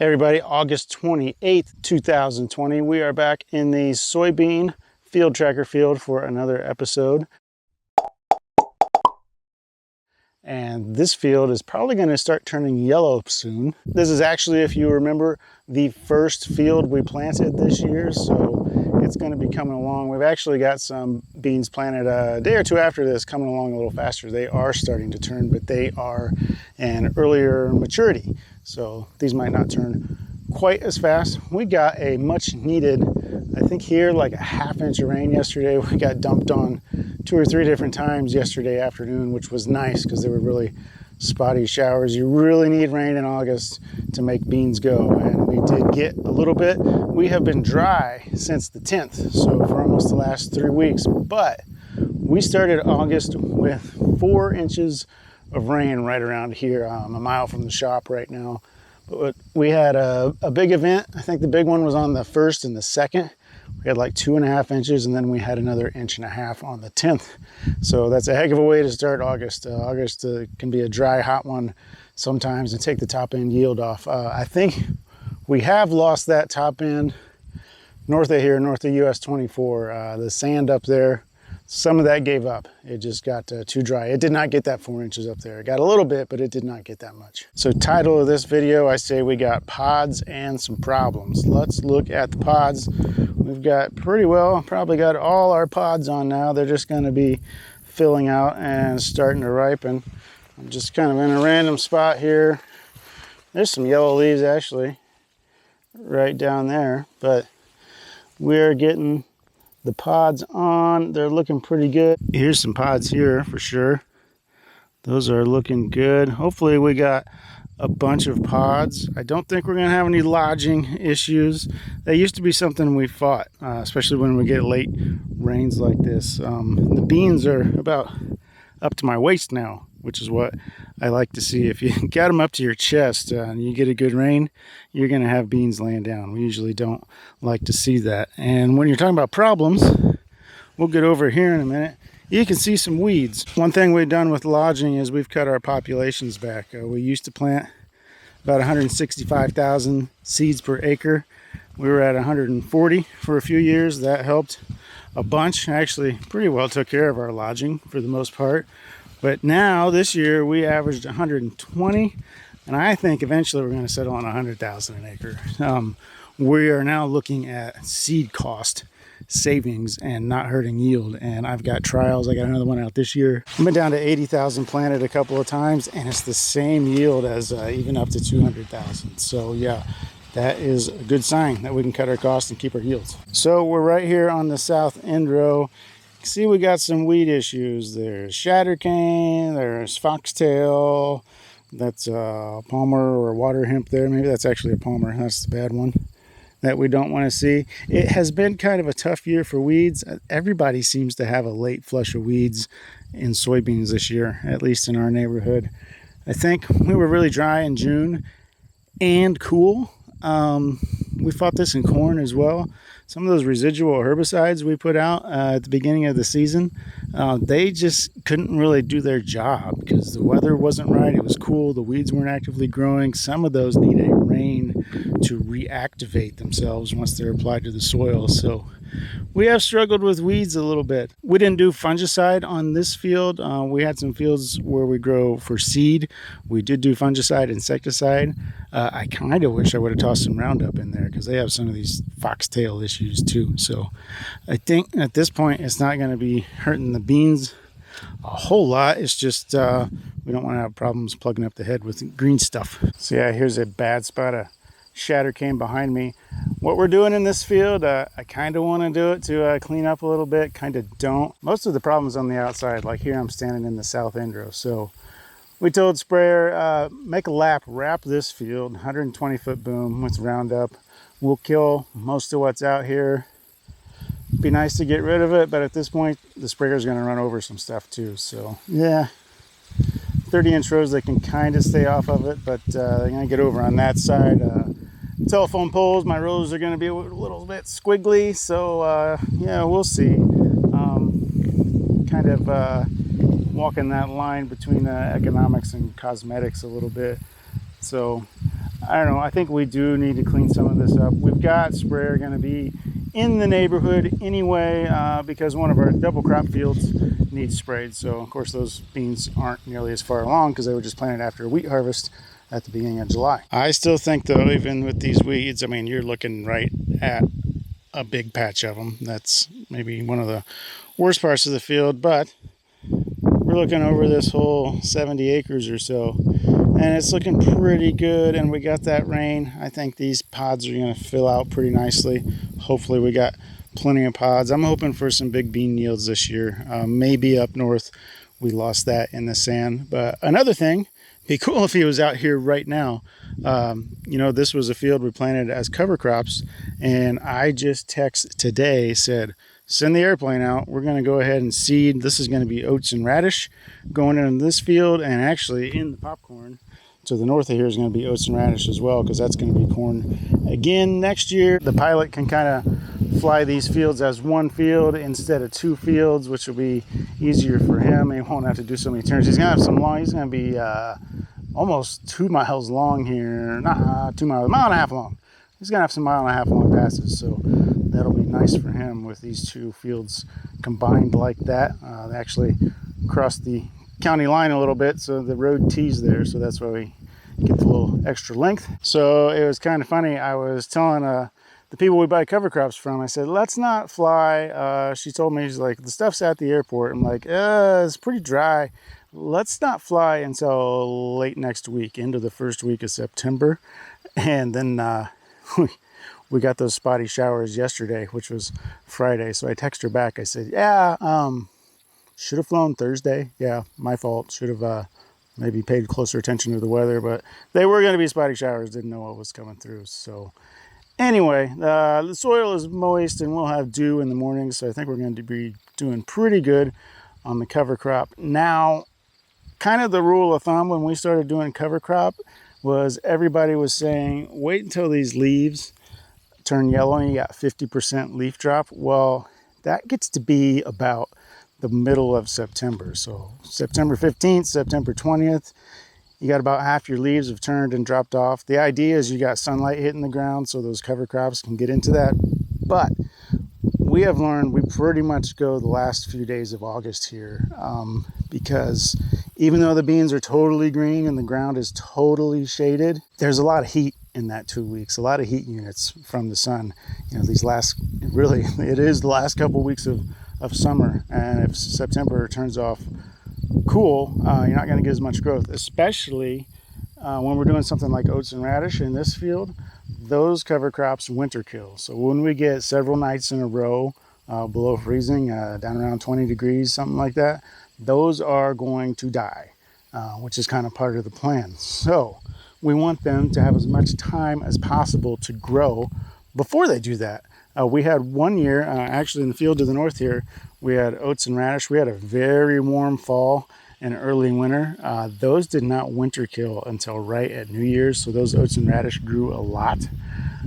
Hey everybody, August 28th, 2020. We are back in the soybean field tracker field for another episode. And this field is probably going to start turning yellow soon. This is actually, if you remember, the first field we planted this year, so it's going to be coming along. We've actually got some beans planted a day or two after this coming along a little faster. They are starting to turn, but they are an earlier maturity, so these might not turn quite as fast. We got a much needed, I think here, like a ½ inch of rain yesterday. We got dumped on 2 or 3 different times yesterday afternoon, which was nice because they were really spotty showers. You really need rain in August to make beans go, and we did get a little bit. We have been dry since the 10th, so for almost the last 3 weeks, but we started August with 4 inches of rain right around here. I'm a mile from the shop right now, but we had a big event. I think the big one was on the 1st and the 2nd. We had like 2.5 inches, and then we had another 1.5 inches on the 10th. So that's a heck of a way to start August. August can be a dry, hot one sometimes and take the top end yield off. I think we have lost that top end north of here, north of US 24. The sand up there, some of that gave up. It just got too dry. It did not get that 4 inches up there. It got a little bit, but it did not get that much. So title of this video, I say we got pods and some problems. Let's look at the pods. We've got probably got all our pods on now. They're just going to be filling out and starting to ripen. I'm just kind of in a random spot here. There's some yellow leaves actually right down there, but we're getting the pods on. They're looking pretty good. Here's some pods here for sure. Those are looking good. Hopefully we got a bunch of pods. I don't think we're going to have any lodging issues. That used to be something we fought, especially when we get late rains like this. The beans are about up to my waist now, which is what I like to see. If you got them up to your chest and you get a good rain, you're going to have beans laying down. We usually don't like to see that. And when you're talking about problems, we'll get over here in a minute. You can see some weeds. One thing we've done with lodging is we've cut our populations back. We used to plant about 165,000 seeds per acre. We were at 140 for a few years. That helped a bunch. Actually, pretty well took care of our lodging for the most part. But now, this year, we averaged 120, and I think eventually we're going to settle on 100,000 an acre. We are now looking at seed cost savings and not hurting yield, and I've got trials. I got another one out this year. I've been down to 80,000 planted a couple of times, and it's the same yield as even up to 200,000. So yeah, that is a good sign that we can cut our costs and keep our yields. So we're right here on the south end row. See, we got some weed issues. There's shattercane, there's foxtail, that's palmer or water hemp there. Maybe that's actually a palmer. That's the bad one that we don't want to see. It has been kind of a tough year for weeds. Everybody seems to have a late flush of weeds in soybeans this year, at least in our neighborhood. I think we were really dry in June and cool. We fought this in corn as well. Some of those residual herbicides we put out at the beginning of the season, they just couldn't really do their job because the weather wasn't right. It was cool. The weeds weren't actively growing. Some of those need a rain to reactivate themselves once they're applied to the soil. So we have struggled with weeds a little bit. We didn't do fungicide on this field. We had some fields where we grow for seed. We did do fungicide, insecticide. I kind of wish I would have tossed some Roundup in there because they have some of these foxtail issues too. So I think at this point it's not going to be hurting the beans a whole lot. It's just we don't want to have problems plugging up the head with green stuff. So yeah, here's a bad spot of shatter cane behind me. What we're doing in this field, I kind of want to do it to clean up a little bit, kind of don't. Most of the problems on the outside, like here I'm standing in the south end row. So we told sprayer, make a lap, wrap this field, 120-foot boom with Roundup. We'll kill most of what's out here. Be nice to get rid of it, but at this point, the sprayer's going to run over some stuff too. So yeah, 30-inch rows, they can kind of stay off of it, but they're going to get over on that side. Telephone poles, my rows are going to be a little bit squiggly, so yeah, we'll see. Kind of walking that line between economics and cosmetics a little bit. So I don't know, I think we do need to clean some of this up. We've got sprayer going to be in the neighborhood anyway, because one of our double crop fields needs sprayed. So of course those beans aren't nearly as far along because they were just planted after a wheat harvest at the beginning of July. I still think though, even with these weeds, I mean, you're looking right at a big patch of them. That's maybe one of the worst parts of the field, but we're looking over this whole 70 acres or so, and it's looking pretty good. And we got that rain. I think these pods are going to fill out pretty nicely. Hopefully we got plenty of pods. I'm hoping for some big bean yields this year. Maybe up north we lost that in the sand. But another thing, be cool if he was out here right now. You know, this was a field we planted as cover crops, and I just texted today, said, send the airplane out. We're going to go ahead and seed. This is going to be oats and radish going into this field, and actually in the popcorn to the north of here is going to be oats and radish as well, because that's going to be corn again next year. The pilot can kind of fly these fields as one field instead of two fields, which will be easier for him. He won't have to do so many turns. He's going to have some long, he's going to be almost 2 miles long here. Not 2 miles, a mile and a half long. He's going to have some mile and a half long passes, so that'll be nice for him with these two fields combined like that. They actually cross the county line a little bit, so the road tees there, so that's why we get the little extra length. So it was kind of funny. I was telling the people we buy cover crops from, I said, let's not fly. She told me, she's like, the stuff's at the airport. I'm like, it's pretty dry. Let's not fly until late next week, into the first week of September. And then we got those spotty showers yesterday, which was Friday. So I texted her back. I said, yeah, should have flown Thursday. Yeah, my fault. Should have maybe paid closer attention to the weather, but they were going to be spotty showers. Didn't know what was coming through. So anyway, the soil is moist and we'll have dew in the morning. So I think we're going to be doing pretty good on the cover crop. Now, kind of the rule of thumb when we started doing cover crop was everybody was saying, wait until these leaves turn yellow and you got 50% leaf drop. Well, that gets to be about the middle of September. So September 15th, September 20th, you got about half your leaves have turned and dropped off. The idea is you got sunlight hitting the ground so those cover crops can get into that. But we have learned we pretty much go the last few days of August here, because even though the beans are totally green and the ground is totally shaded, there's a lot of heat in that 2 weeks, a lot of heat units from the sun. You know, these last, really, it is the last couple weeks of summer, and if September turns off cool, you're not going to get as much growth, especially when we're doing something like oats and radish in this field. Those cover crops winter kill. So when we get several nights in a row below freezing, down around 20 degrees, something like that, those are going to die, which is kind of part of the plan. So we want them to have as much time as possible to grow before they do that. We had one year, actually in the field to the north here, we had oats and radish. We had a very warm fall and early winter. Those did not winter kill until right at New Year's. So those oats and radish grew a lot.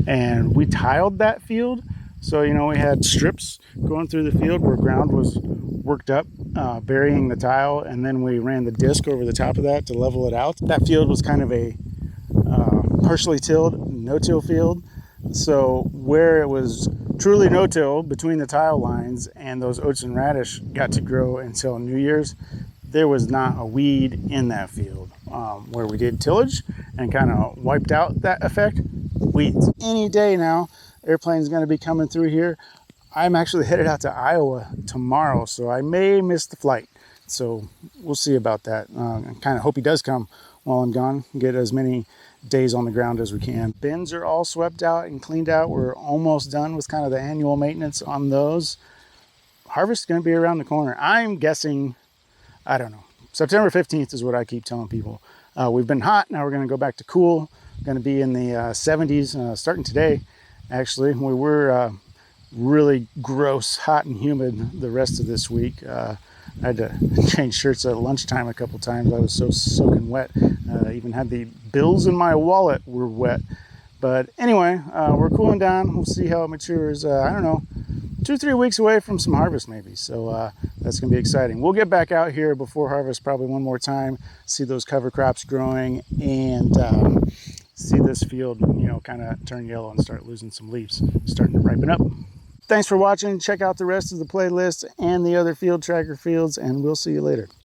And we tiled that field. So, you know, we had strips going through the field where ground was worked up, burying the tile. And then we ran the disc over the top of that to level it out. That field was kind of a partially tilled, no-till field. So where it was truly no-till between the tile lines and those oats and radish got to grow until New Year's, there was not a weed in that field. Where we did tillage and kind of wiped out that effect, weeds. Any day now, airplane's going to be coming through here. I'm actually headed out to Iowa tomorrow, so I may miss the flight. So we'll see about that. I kind of hope he does come while I'm gone, get as many days on the ground as we can. Bins are all swept out and cleaned out. We're almost done with kind of the annual maintenance on those. Harvest is going to be around the corner. I'm guessing, I don't know, September 15th is what I keep telling people. We've been hot, now we're going to go back to cool. Going to be in the 70s starting today. Actually, we were really gross, hot and humid the rest of this week. I had to change shirts at lunchtime a couple times. I was so soaking wet. Even had the bills in my wallet were wet. But anyway, we're cooling down. We'll see how it matures. I don't know, 2-3 weeks away from some harvest maybe. So that's going to be exciting. We'll get back out here before harvest probably one more time, see those cover crops growing, and see this field, you know, kind of turn yellow and start losing some leaves, starting to ripen up. Thanks for watching. Check out the rest of the playlist and the other field tracker fields, and we'll see you later.